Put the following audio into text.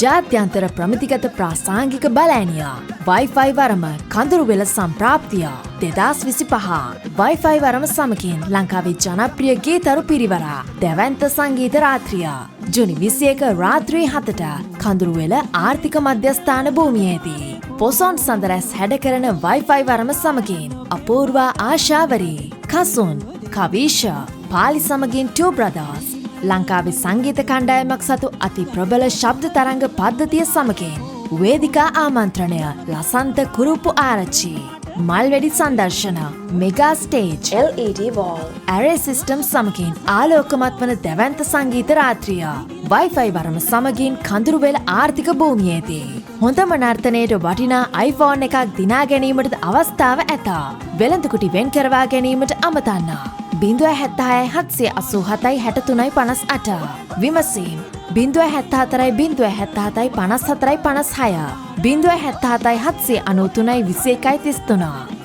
ජාත්‍යන්තර ප්‍රමිතිගත ප්‍රාසංගික බලෑනිය Wi-Fi වරම කඳුරුවෙල සම්ප්‍රාප්තිය 2025 Wi-Fi වරම සමගින් ලංකාවේ ජනප්‍රිය ගීතරු පිරිවර දැවැන්ත සංගීත රාත්‍රිය ජුනි 21 රාත්‍රී 7ට කඳුරුවෙල ආර්ථික මධ්‍යස්ථාන භූමියේදී පොසොන් සඳරැස් හැඩ කරන Wi-Fi වරම සමගින් අපූර්ව ආශාවරී කසුන් කවිෂ පාලි සමගින් Two Brothers ලංකාවේ සංගීත කණ්ඩායමක් සතු අති ප්‍රබල ශබ්ද තරංග පද්ධතිය සමගින් වේදිකා ආමන්ත්‍රණය ලසන්ත කුරුප්පු ආරච්චි මල්වැඩි සංදර්ශන mega stage LED wall array system සමගින් ආලෝකමත් වන දැවැන්ත සංගීත රාත්‍රිය Wi-Fi වරම සමගින් කඳුරුවෙල ආර්ථික භූමියේදී හොඳම නර්තනයට වටිනා iPhone එකක් දිනා ගැනීමට අවස්ථාව ඇත. වෙළඳකුටි වෙන් කරවා ගැනීමට අමතන්න. 076 787 63 58 විමසීම් 074 077 54 56 077 793 21 33